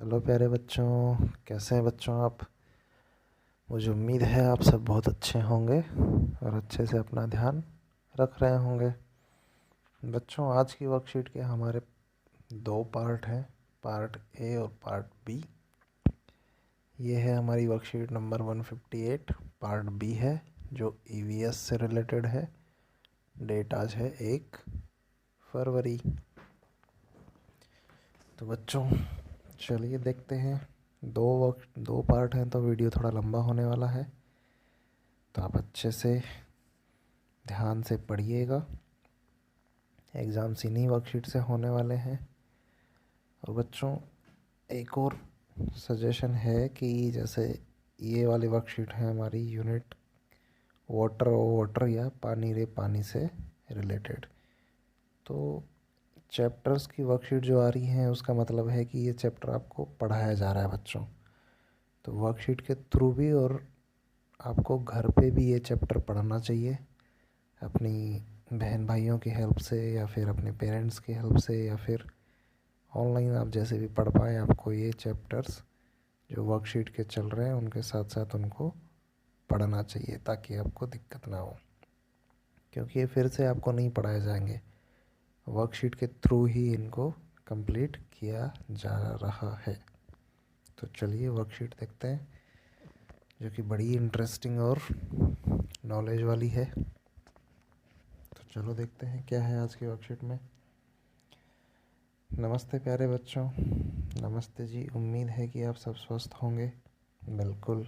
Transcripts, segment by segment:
Hello प्यारे बच्चों, कैसे हैं बच्चों आप। मुझे उम्मीद है आप सब बहुत अच्छे होंगे और अच्छे से अपना ध्यान रख रहे होंगे। बच्चों, आज की वर्कशीट के हमारे दो पार्ट हैं, पार्ट ए और पार्ट बी। ये है हमारी वर्कशीट नंबर 158। पार्ट बी है जो ईवीएस से रिलेटेड है। डेट आज है 1 फरवरी। तो बच्चों चलिए देखते हैं। दो पार्ट हैं तो वीडियो थोड़ा लंबा होने वाला है, तो आप अच्छे से ध्यान से पढ़िएगा। एग्ज़ाम्स इन्हीं वर्कशीट से होने वाले हैं। और बच्चों, एक और सजेशन है कि जैसे ये वाली वर्कशीट है हमारी यूनिट वाटर और वाटर या पानी रे पानी से रिलेटेड। तो चैप्टर्स की वर्कशीट जो आ रही है उसका मतलब है कि ये चैप्टर आपको पढ़ाया जा रहा है बच्चों। तो वर्कशीट के थ्रू भी और आपको घर पे भी ये चैप्टर पढ़ना चाहिए, अपनी बहन भाइयों की हेल्प से या फिर अपने पेरेंट्स की हेल्प से या फिर ऑनलाइन आप जैसे भी पढ़ पाएँ। आपको ये चैप्टर्स जो वर्कशीट के चल रहे हैं उनके साथ साथ उनको पढ़ना चाहिए ताकि आपको दिक्कत ना हो, क्योंकि ये फिर से आपको नहीं पढ़ाए जाएंगे, वर्कशीट के थ्रू ही इनको कंप्लीट किया जा रहा है। तो चलिए वर्कशीट देखते हैं जो कि बड़ी इंटरेस्टिंग और नॉलेज वाली है। तो चलो देखते हैं क्या है आज की वर्कशीट में। नमस्ते प्यारे बच्चों। नमस्ते जी, उम्मीद है कि आप सब स्वस्थ होंगे। बिल्कुल।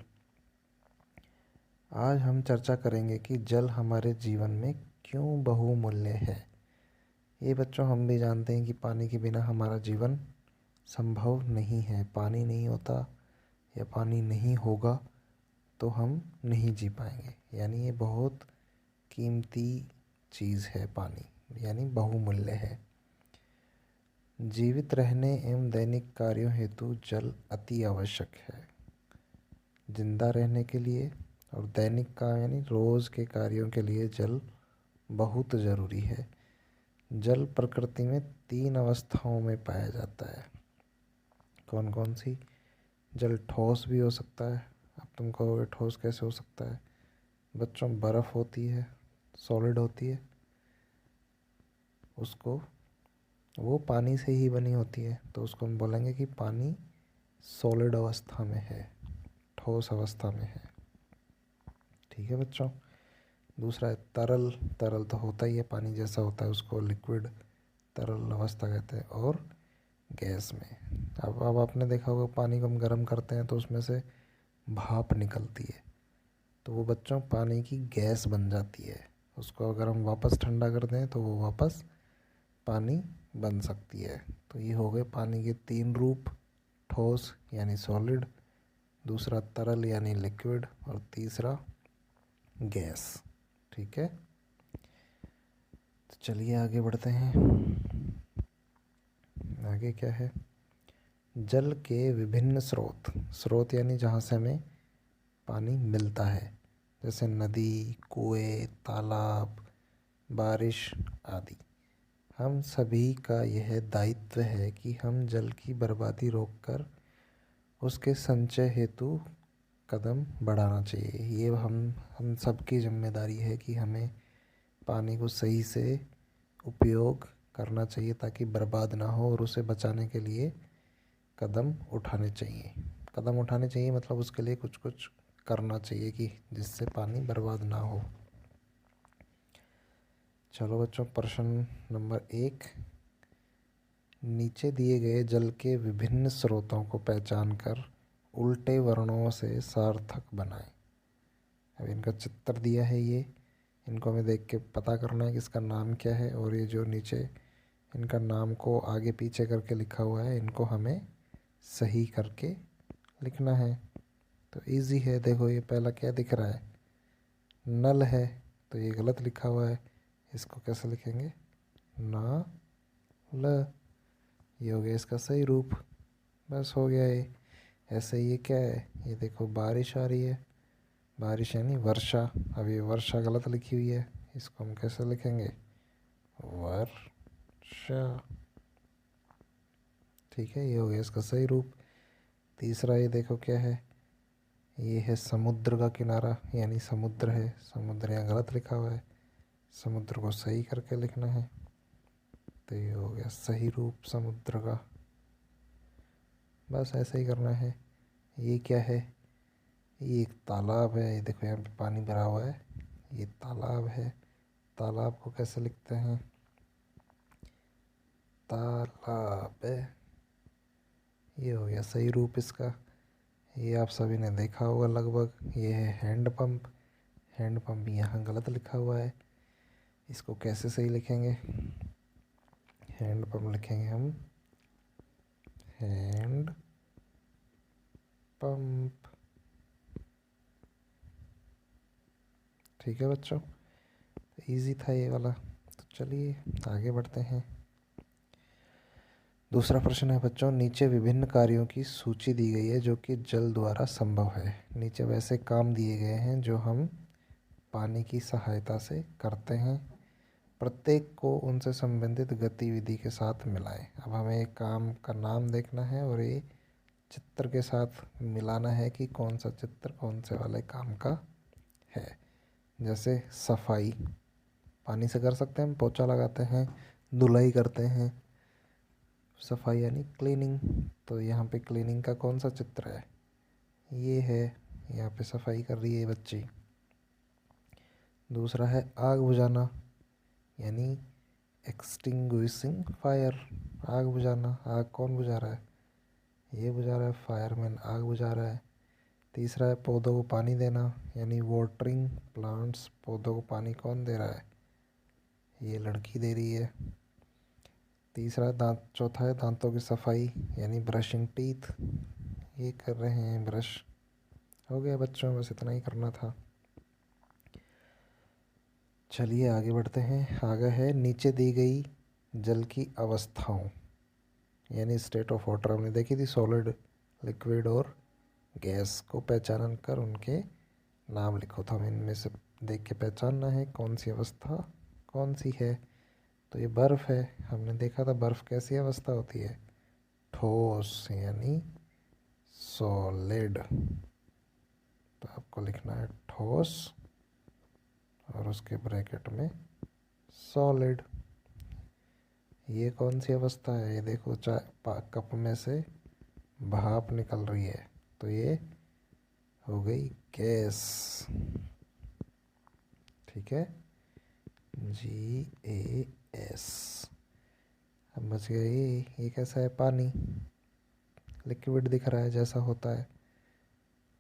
आज हम चर्चा करेंगे कि जल हमारे जीवन में क्यों बहुमूल्य है। ये बच्चों हम भी जानते हैं कि पानी के बिना हमारा जीवन संभव नहीं है। पानी नहीं होता या पानी नहीं होगा तो हम नहीं जी पाएंगे। यानी ये बहुत कीमती चीज़ है पानी, यानी बहुमूल्य है। जीवित रहने एवं दैनिक कार्यों हेतु जल अति आवश्यक है। जिंदा रहने के लिए और दैनिक का यानी रोज़ के कार्यों के लिए जल बहुत ज़रूरी है। जल प्रकृति में 3 अवस्थाओं में पाया जाता है। कौन कौन सी? जल ठोस भी हो सकता है। अब तुम कहोगे ठोस कैसे हो सकता है? बच्चों, बर्फ़ होती है, सॉलिड होती है, उसको वो पानी से ही बनी होती है, तो उसको हम बोलेंगे कि पानी सॉलिड अवस्था में है, ठोस अवस्था में है। ठीक है बच्चों। दूसरा है तरल। तरल तो होता ही है, पानी जैसा होता है, उसको लिक्विड तरल अवस्था कहते हैं। और गैस में, अब आपने देखा होगा पानी को हम गर्म करते हैं तो उसमें से भाप निकलती है, तो वो बच्चों पानी की गैस बन जाती है। उसको अगर हम वापस ठंडा कर दें तो वो वापस पानी बन सकती है। तो ये हो गए पानी के 3 रूप, ठोस यानी सॉलिड, दूसरा तरल यानी लिक्विड, और तीसरा गैस। ठीक है, तो चलिए आगे बढ़ते हैं। आगे क्या है? जल के विभिन्न स्रोत। स्रोत यानी जहाँ से हमें पानी मिलता है, जैसे नदी, कुएं, तालाब, बारिश आदि। हम सभी का यह दायित्व है कि हम जल की बर्बादी रोककर उसके संचय हेतु कदम बढ़ाना चाहिए। ये हम सबकी जिम्मेदारी है कि हमें पानी को सही से उपयोग करना चाहिए ताकि बर्बाद ना हो, और उसे बचाने के लिए कदम उठाने चाहिए। कदम उठाने चाहिए मतलब उसके लिए कुछ कुछ करना चाहिए कि जिससे पानी बर्बाद ना हो। चलो बच्चों, प्रश्न नंबर 1। नीचे दिए गए जल के विभिन्न स्रोतों को पहचान कर उल्टे वर्णों से सार्थक बनाएं। अब इनका चित्र दिया है, ये इनको हमें देख के पता करना है कि इसका नाम क्या है, और ये जो नीचे इनका नाम को आगे पीछे करके लिखा हुआ है इनको हमें सही करके लिखना है। तो इजी है। देखो ये पहला क्या दिख रहा है? नल है, तो ये गलत लिखा हुआ है, इसको कैसे लिखेंगे? ना ल। ये हो गया इसका सही रूप। बस हो गया ये। ऐसे ये क्या है? ये देखो बारिश आ रही है, बारिश यानी वर्षा। अब ये वर्षा गलत लिखी हुई है, इसको हम कैसे लिखेंगे? वर्षा। ठीक है, ये हो गया इसका सही रूप। तीसरा ये देखो क्या है, ये है समुद्र का किनारा, यानी समुद्र है। समुद्र यहाँ गलत लिखा हुआ है, समुद्र को सही करके लिखना है। तो ये हो गया सही रूप समुद्र का। बस ऐसे ही करना है। ये क्या है, ये एक तालाब है। ये देखो यहाँ पे पानी भरा हुआ है, ये तालाब है। तालाब को कैसे लिखते हैं, तालाब है। ये हो गया सही रूप इसका। ये आप सभी ने देखा होगा लगभग। ये है हैंड पंप। हैंड पंप यहाँ गलत लिखा हुआ है, इसको कैसे सही लिखेंगे, हैंड पंप लिखेंगे हम हैंड पंप। ठीक है बच्चों, इजी था ये वाला। तो चलिए आगे बढ़ते हैं। दूसरा प्रश्न है बच्चों, नीचे विभिन्न कार्यों की सूची दी गई है जो कि जल द्वारा संभव है। नीचे वैसे काम दिए गए हैं जो हम पानी की सहायता से करते हैं। प्रत्येक को उनसे संबंधित गतिविधि के साथ मिलाएं। अब हमें एक काम का नाम देखना है और ये चित्र के साथ मिलाना है कि कौन सा चित्र कौन से वाले काम का है। जैसे सफाई, पानी से कर सकते हैं, हम पोछा लगाते हैं, धुलाई करते हैं। सफाई यानी क्लीनिंग, तो यहाँ पे क्लीनिंग का कौन सा चित्र है, ये है। यहाँ पे सफाई कर रही है बच्ची। दूसरा है आग बुझाना, यानी एक्सटिंग्विशिंग फायर, आग बुझाना। आग कौन बुझा रहा है, ये बुझा रहा है, फायरमैन आग बुझा रहा है। तीसरा है पौधों को पानी देना, यानी वाटरिंग प्लांट्स, पौधों को पानी कौन दे रहा है, ये लड़की दे रही है। तीसरा दांत, चौथा है दांतों की सफाई, यानी ब्रशिंग टीथ, ये कर रहे हैं ब्रश। हो गया बच्चों, बस इतना ही करना था। चलिए आगे बढ़ते हैं। आगे है नीचे दी गई जल की अवस्थाओं, यानी स्टेट ऑफ वाटर हमने देखी थी, सॉलिड, लिक्विड और गैस को पहचान कर उनके नाम लिखो। तो हमें इनमें से देख के पहचानना है कौन सी अवस्था कौन सी है। तो ये बर्फ़ है, हमने देखा था बर्फ़ कैसी अवस्था होती है, ठोस यानी सॉलिड। तो आपको लिखना है ठोस और उसके ब्रैकेट में सॉलिड। ये कौन सी अवस्था है, ये देखो चाय कप में से भाप निकल रही है, तो ये हो गई गैस। ठीक है, GAS। अब बच गया ये कैसा है, पानी, लिक्विड दिख रहा है जैसा होता है,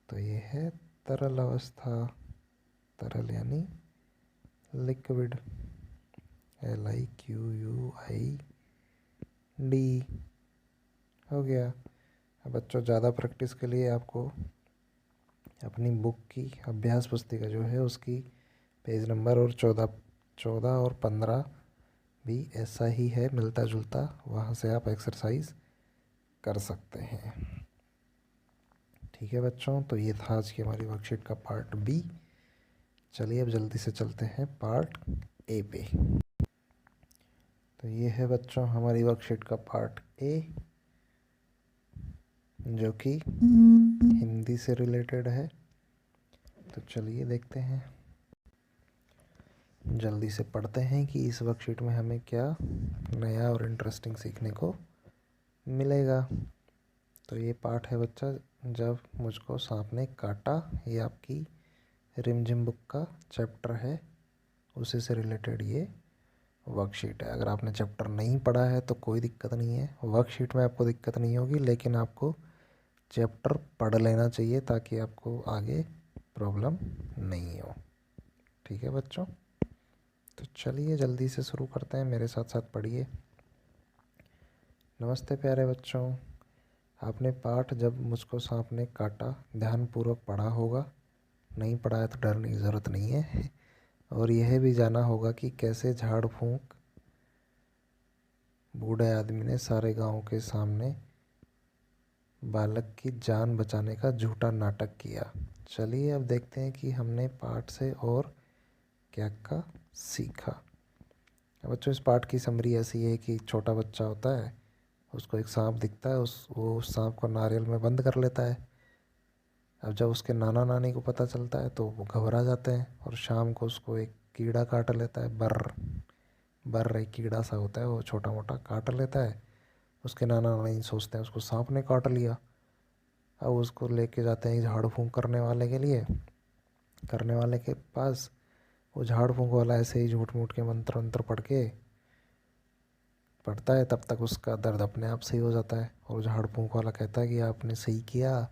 तो ये है तरल अवस्था। तरल यानी लिक्विड, LIQUID। हो गया। अब बच्चों ज़्यादा प्रैक्टिस के लिए आपको अपनी बुक की अभ्यास पुस्तिका जो है उसकी पेज नंबर और 14 और 15 भी ऐसा ही है, मिलता जुलता, वहाँ से आप एक्सरसाइज कर सकते हैं। ठीक है बच्चों, तो ये था आज की हमारी वर्कशीट का पार्ट बी। चलिए अब जल्दी से चलते हैं पार्ट ए पे। तो ये है बच्चों हमारी वर्कशीट का पार्ट ए, जो कि हिंदी से रिलेटेड है। तो चलिए देखते हैं, जल्दी से पढ़ते हैं कि इस वर्कशीट में हमें क्या नया और इंटरेस्टिंग सीखने को मिलेगा। तो ये पार्ट है बच्चा, जब मुझको सांप ने काटा। ये आपकी रिमझिम बुक का चैप्टर है, उसी से रिलेटेड ये वर्कशीट है। अगर आपने चैप्टर नहीं पढ़ा है तो कोई दिक्कत नहीं है, वर्कशीट में आपको दिक्कत नहीं होगी, लेकिन आपको चैप्टर पढ़ लेना चाहिए ताकि आपको आगे प्रॉब्लम नहीं हो। ठीक है बच्चों, तो चलिए जल्दी से शुरू करते हैं, मेरे साथ साथ पढ़िए। नमस्ते प्यारे बच्चों, आपने पाठ जब मुझको सांप ने काटा ध्यानपूर्वक पढ़ा होगा। नहीं पढ़ा है तो डरने की ज़रूरत नहीं है। और यह भी जाना होगा कि कैसे झाड़ फूंक बूढ़े आदमी ने सारे गांव के सामने बालक की जान बचाने का झूठा नाटक किया। चलिए अब देखते हैं कि हमने पाठ से और क्या क्या सीखा। अब बच्चों इस पाठ की समरी ऐसी है कि छोटा बच्चा होता है उसको एक सांप दिखता है, वो उस सांप को नारियल में बंद कर लेता है। अब जब उसके नाना नानी को पता चलता है तो वो घबरा जाते हैं और शाम को उसको एक कीड़ा काट लेता है। बर्र बर्र एक कीड़ा सा होता है, वो छोटा मोटा काट लेता है। उसके नाना नानी सोचते हैं उसको सांप ने काट लिया। अब उसको लेके जाते हैं झाड़ फूंक करने वाले के पास। वो झाड़ फूंक वाला ऐसे ही झूठ मूठ के मंत्र वंत्र पढ़ता है, तब तक उसका दर्द अपने आप सही हो जाता है। और झाड़ फूंक वाला कहता है कि आपने सही किया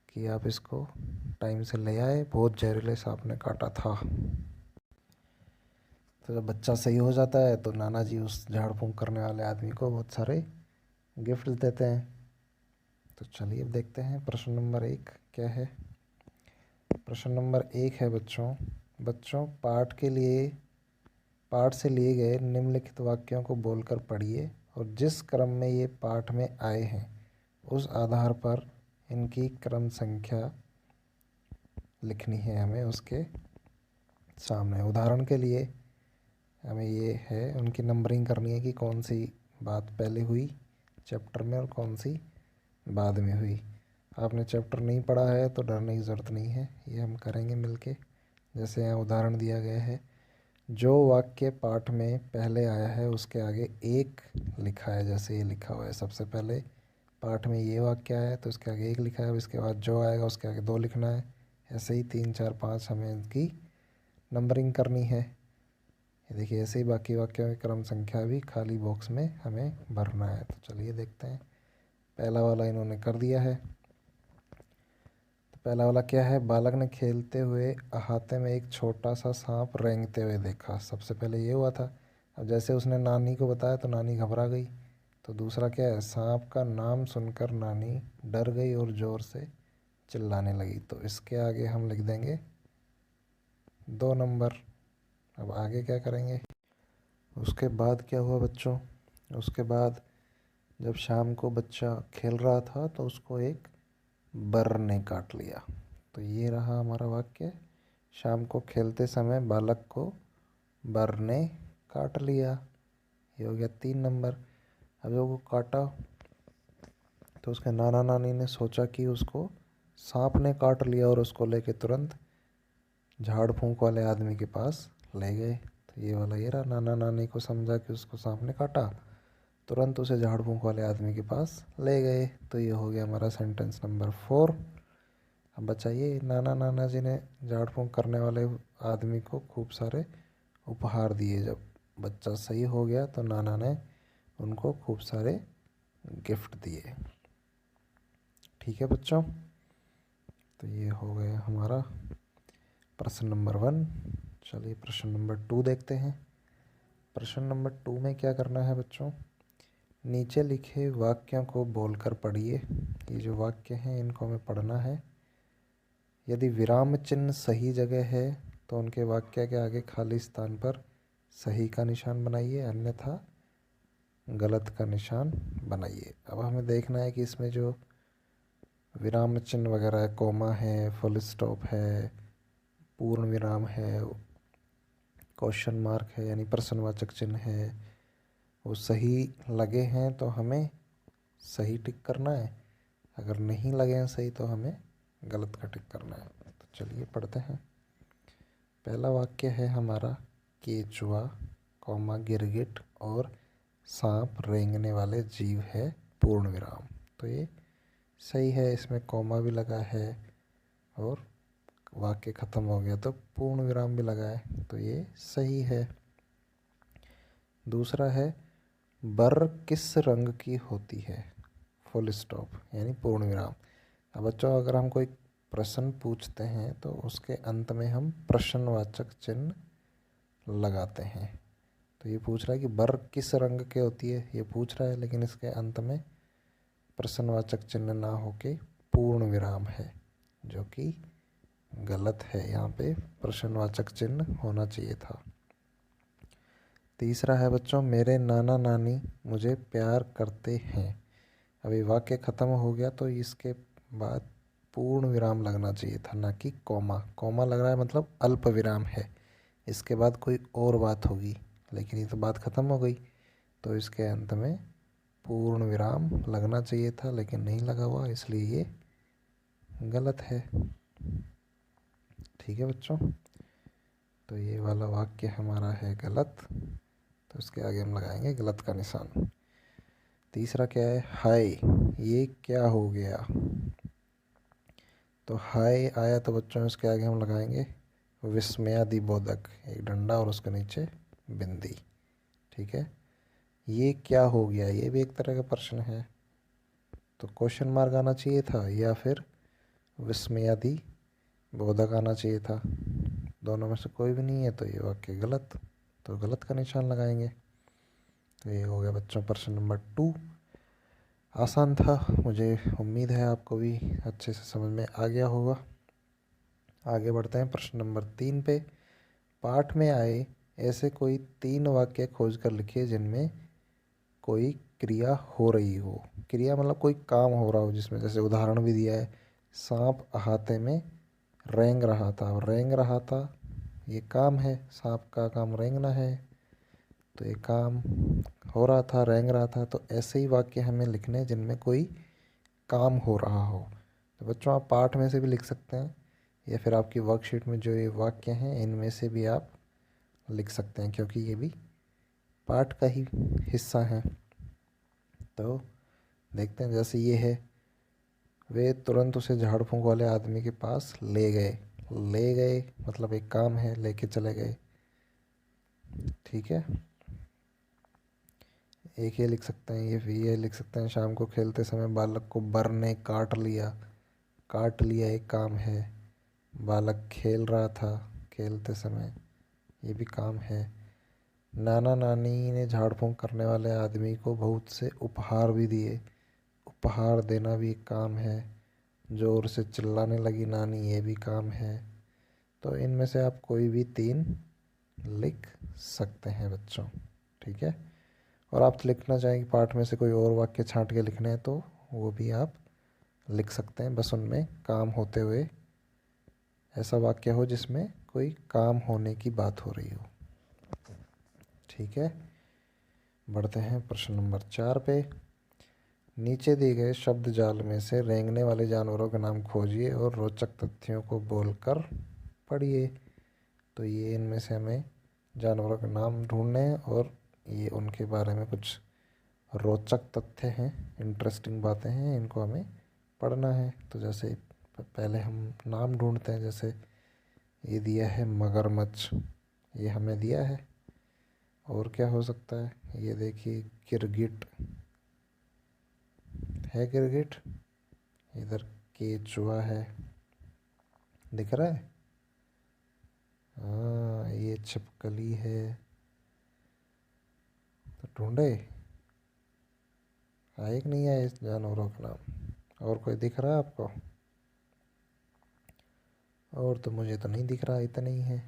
कि आप इसको टाइम से ले आए, बहुत जहरीले सांप ने काटा था। तो जब बच्चा सही हो जाता है तो नाना जी उस झाड़ फूंक करने वाले आदमी को बहुत सारे गिफ्ट देते हैं। तो चलिए अब देखते हैं प्रश्न नंबर 1 क्या है। प्रश्न नंबर 1 है बच्चों बच्चों पाठ से लिए गए निम्नलिखित वाक्यों को बोलकर पढ़िए और जिस क्रम में ये पाठ में आए हैं उस आधार पर इनकी क्रम संख्या लिखनी है हमें उसके सामने। उदाहरण के लिए हमें ये है उनकी नंबरिंग करनी है कि कौन सी बात पहले हुई चैप्टर में और कौन सी बाद में हुई। आपने चैप्टर नहीं पढ़ा है तो डरने की ज़रूरत नहीं है, ये हम करेंगे मिलके। जैसे यहाँ उदाहरण दिया गया है, जो वाक्य पाठ में पहले आया है उसके आगे 1 लिखा है। जैसे ये लिखा हुआ है, सबसे पहले पाठ में ये वाक्य आया है तो उसके आगे 1 लिखा है, इसके बाद जो आएगा उसके आगे 2 लिखना है। ऐसे ही 3 4 5 हमें इनकी नंबरिंग करनी है। ये देखिए ऐसे ही बाकी वाक्यों की क्रम संख्या भी खाली बॉक्स में हमें भरना है। तो चलिए देखते हैं। पहला वाला इन्होंने कर दिया है। तो पहला वाला क्या है, बालक ने खेलते हुए अहाते में एक छोटा सा सांप रेंगते हुए देखा। सबसे पहले ये हुआ था। अब जैसे उसने नानी को बताया तो नानी घबरा गई। तो दूसरा क्या है, सांप का नाम सुनकर नानी डर गई और ज़ोर से चिल्लाने लगी। तो इसके आगे हम लिख देंगे 2 नंबर। अब आगे क्या करेंगे, उसके बाद क्या हुआ बच्चों, उसके बाद जब शाम को बच्चा खेल रहा था तो उसको एक बर्र ने काट लिया। तो ये रहा हमारा वाक्य, शाम को खेलते समय बालक को बर्र ने काट लिया। ये हो गया 3 नंबर। अब जब वो काटा तो उसके नाना नानी ने सोचा कि उसको सांप ने काट लिया और उसको लेके तुरंत झाड़ फूंक वाले आदमी के पास ले गए। तो ये वाला ये रहा, नाना नानी को समझा कि उसको सांप ने काटा, तुरंत उसे झाड़ फूंक वाले आदमी के पास ले गए। तो ये हो गया हमारा सेंटेंस नंबर 4। अब बताइए, नाना नाना जी ने झाड़ फूंक करने वाले आदमी को खूब सारे उपहार दिए। जब बच्चा सही हो गया तो नाना ने उनको खूब सारे गिफ्ट दिए। ठीक है बच्चों, तो ये हो गया हमारा प्रश्न नंबर 1। चलिए प्रश्न नंबर 2 देखते हैं। प्रश्न नंबर 2 में क्या करना है बच्चों, नीचे लिखे वाक्यों को बोलकर पढ़िए। ये जो वाक्य हैं इनको हमें पढ़ना है। यदि विराम चिन्ह सही जगह है तो उनके वाक्य के आगे खाली स्थान पर सही का निशान बनाइए, अन्यथा गलत का निशान बनाइए। अब हमें देखना है कि इसमें जो विराम चिन्ह वगैरह है, कोमा है, फुल स्टॉप है, पूर्ण विराम है, क्वेश्चन मार्क है यानी प्रश्नवाचक चिन्ह है, वो सही लगे हैं तो हमें सही टिक करना है। अगर नहीं लगे हैं सही तो हमें गलत का टिक करना है। तो चलिए पढ़ते हैं। पहला वाक्य है हमारा, केचुआ कौमा गिरगिट और सांप रेंगने वाले जीव है पूर्ण विराम। तो ये सही है, इसमें कौमा भी लगा है और वाक्य ख़त्म हो गया तो पूर्ण विराम भी लगा है, तो ये सही है। दूसरा है, बर किस रंग की होती है, फुल स्टॉप यानी पूर्ण विराम। अब बच्चों अगर हम कोई प्रश्न पूछते हैं तो उसके अंत में हम प्रश्नवाचक चिन्ह लगाते हैं। तो ये पूछ रहा है कि बर किस रंग की होती है, ये पूछ रहा है, लेकिन इसके अंत में प्रश्नवाचक चिन्ह ना होके पूर्ण विराम है, जो कि गलत है। यहाँ पे प्रश्नवाचक चिन्ह होना चाहिए था। तीसरा है बच्चों, मेरे नाना नानी मुझे प्यार करते हैं। अभी वाक्य ख़त्म हो गया तो इसके बाद पूर्ण विराम लगना चाहिए था, ना कि कॉमा। कॉमा लग रहा है मतलब अल्प विराम है, इसके बाद कोई और बात होगी, लेकिन ये तो बात ख़त्म हो गई तो इसके अंत में पूर्ण विराम लगना चाहिए था लेकिन नहीं लगा हुआ, इसलिए ये गलत है। ठीक है बच्चों, तो ये वाला वाक्य हमारा है गलत, तो इसके आगे हम लगाएंगे गलत का निशान। तीसरा क्या है, हाय ये क्या हो गया। तो हाय आया तो बच्चों इसके आगे हम लगाएंगे विस्मयादिबोधक, एक डंडा और उसके नीचे बिंदी। ठीक है, ये क्या हो गया, ये भी एक तरह का प्रश्न है, तो क्वेश्चन मार्क आना चाहिए था या फिर विस्मयादिबोधक आना चाहिए था। दोनों में से कोई भी नहीं है तो ये वाक्य गलत, तो गलत का निशान लगाएंगे। तो ये हो गया बच्चों प्रश्न नंबर 2। आसान था, मुझे उम्मीद है आपको भी अच्छे से समझ में आ गया होगा। आगे बढ़ते हैं प्रश्न नंबर 3 पे। पाठ में आए ऐसे कोई 3 वाक्य खोज कर लिखिए जिनमें कोई क्रिया हो रही हो। क्रिया मतलब कोई काम हो रहा हो जिसमें, जैसे उदाहरण भी दिया है, सांप अहाते में रेंग रहा था। और रेंग रहा था ये काम है, सांप का काम रेंगना है, तो ये काम हो रहा था, रेंग रहा था। तो ऐसे ही वाक्य हमें लिखने हैं जिनमें कोई काम हो रहा हो। तो बच्चों आप पाठ में से भी लिख सकते हैं या फिर आपकी वर्कशीट में जो ये वाक्य हैं इनमें से भी आप लिख सकते हैं, क्योंकि ये भी पाठ का ही हिस्सा है। तो देखते हैं, जैसे ये है, वे तुरंत उसे झाड़ फूंक वाले आदमी के पास ले गए। ले गए मतलब एक काम है, लेके चले गए। ठीक है, एक ये लिख सकते हैं, ये भी ये लिख सकते हैं, शाम को खेलते समय बालक को बर ने काट लिया। काट लिया एक काम है। बालक खेल रहा था खेलते समय, ये भी काम है। नाना नानी ने झाड़ फूंक करने वाले आदमी को बहुत से उपहार भी दिए। उपहार देना भी एक काम है। जोर से चिल्लाने लगी नानी, ये भी काम है। तो इनमें से आप कोई भी 3 लिख सकते हैं बच्चों। ठीक है, और आप लिखना चाहें कि पाठ में से कोई और वाक्य छांट के लिखने हैं तो वो भी आप लिख सकते हैं, बस उनमें काम होते हुए ऐसा वाक्य हो जिसमें कोई काम होने की बात हो रही हो। ठीक है, बढ़ते हैं प्रश्न नंबर 4 पे। नीचे दिए गए शब्द जाल में से रेंगने वाले जानवरों के नाम खोजिए और रोचक तथ्यों को बोलकर पढ़िए। तो ये इनमें से हमें जानवरों के नाम ढूंढने हैं और ये उनके बारे में कुछ रोचक तथ्य हैं, इंटरेस्टिंग बातें हैं, इनको हमें पढ़ना है। तो जैसे पहले हम नाम ढूंढते हैं, जैसे ये दिया है मगरमच्छ, ये हमें दिया है। और क्या हो सकता है, ये देखिए गिरगिट है, गिरगिट। इधर केचुआ है, दिख रहा है। हाँ ये छिपकली है। तो ढूंढे, आए कि नहीं आए इस जानवरों का नाम। और कोई दिख रहा है आपको? और तो मुझे तो नहीं दिख रहा, इतना ही है।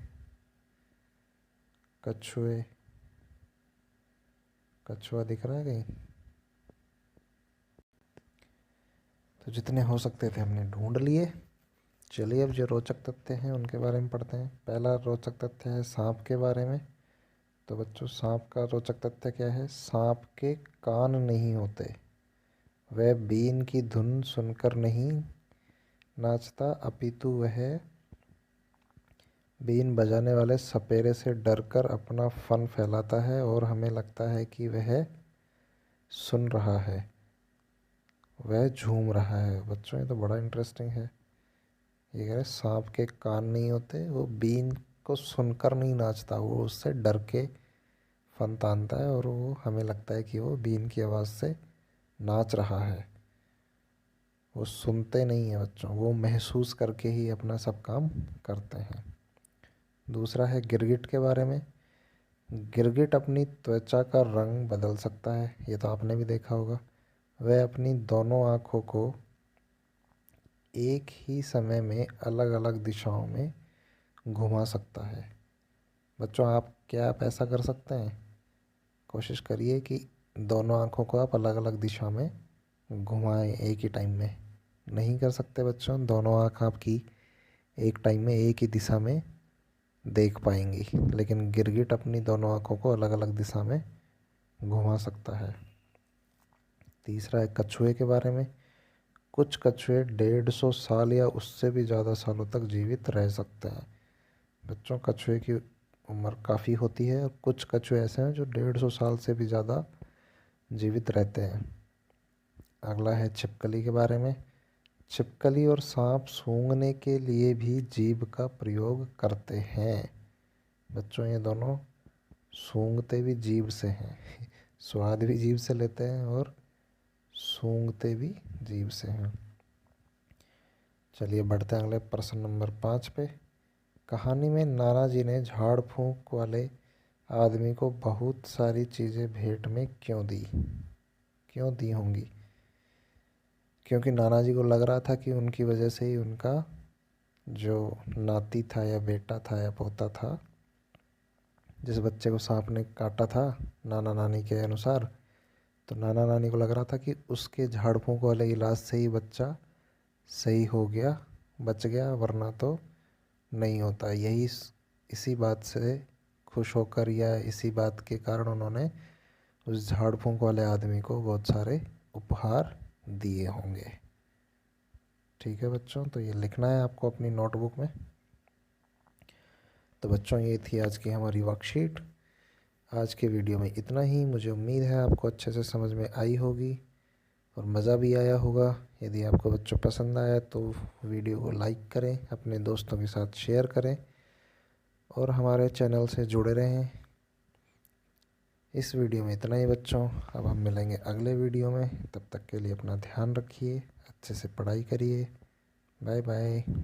कछुए, कछुआ दिख रहा है कहीं? तो जितने हो सकते थे हमने ढूंढ लिए। चलिए अब जो रोचक तथ्य हैं उनके बारे में पढ़ते हैं। पहला रोचक तथ्य है सांप के बारे में। तो बच्चों सांप का रोचक तथ्य क्या है, सांप के कान नहीं होते, वह बीन की धुन सुनकर नहीं नाचता, अपितु वह बीन बजाने वाले सपेरे से डरकर अपना फन फैलाता है और हमें लगता है कि वह सुन रहा है, वह झूम रहा है। बच्चों ये तो बड़ा इंटरेस्टिंग है। ये कह रहे सांप के कान नहीं होते, वो बीन को सुनकर नहीं नाचता, वो उससे डर के फन तानता है और वो हमें लगता है कि वो बीन की आवाज़ से नाच रहा है। वो सुनते नहीं हैं बच्चों, वो महसूस करके ही अपना सब काम करते हैं। दूसरा है गिरगिट के बारे में। गिरगिट अपनी त्वचा का रंग बदल सकता है, ये तो आपने भी देखा होगा। वह अपनी दोनों आँखों को एक ही समय में अलग अलग दिशाओं में घुमा सकता है। बच्चों आप ऐसा कर सकते हैं? कोशिश करिए कि दोनों आँखों को आप अलग अलग दिशा में घुमाएं एक ही टाइम में। नहीं कर सकते बच्चों, दोनों आँख आपकी एक टाइम में एक ही दिशा में देख पाएंगी, लेकिन गिरगिट अपनी दोनों आँखों को अलग अलग दिशा में घुमा सकता है। तीसरा है कछुए के बारे में। कुछ कछुए 150 साल या उससे भी ज़्यादा सालों तक जीवित रह सकते हैं। बच्चों, कछुए की उम्र काफ़ी होती है और कुछ कछुए ऐसे हैं जो 150 साल से भी ज़्यादा जीवित रहते हैं। अगला है छिपकली के बारे में। छिपकली और सांप सूंघने के लिए भी जीभ का प्रयोग करते हैं। बच्चों, ये दोनों सूंघते भी जीभ से हैं। स्वाद भी जीभ से लेते हैं और सूंघते भी जीभ से हैं। चलिए बढ़ते हैं अगले प्रश्न नंबर 5 पे। कहानी में नाना जी ने झाड़ फूंक वाले आदमी को बहुत सारी चीज़ें भेंट में क्यों दी होंगी? क्योंकि नाना जी को लग रहा था कि उनकी वजह से ही उनका जो नाती था या बेटा था या पोता था, जिस बच्चे को सांप ने काटा था नाना नानी के अनुसार, तो नाना नानी को लग रहा था कि उसके झाड़ फूंक वाले इलाज से ही बच्चा सही हो गया, बच गया, वरना तो नहीं होता। इसी बात से खुश होकर या इसी बात के कारण उन्होंने उस झाड़ फूंक वाले आदमी को बहुत सारे उपहार दिए होंगे। ठीक है बच्चों, तो ये लिखना है आपको अपनी नोटबुक में। तो बच्चों, ये थी आज की हमारी वर्कशीट। आज के वीडियो में इतना ही। मुझे उम्मीद है आपको अच्छे से समझ में आई होगी और मज़ा भी आया होगा। यदि आपको बच्चों पसंद आया तो वीडियो को लाइक करें, अपने दोस्तों के साथ शेयर करें और हमारे चैनल से जुड़े रहें। इस वीडियो में इतना ही बच्चों। अब हम मिलेंगे अगले वीडियो में। तब तक के लिए अपना ध्यान रखिए, अच्छे से पढ़ाई करिए। Bye bye.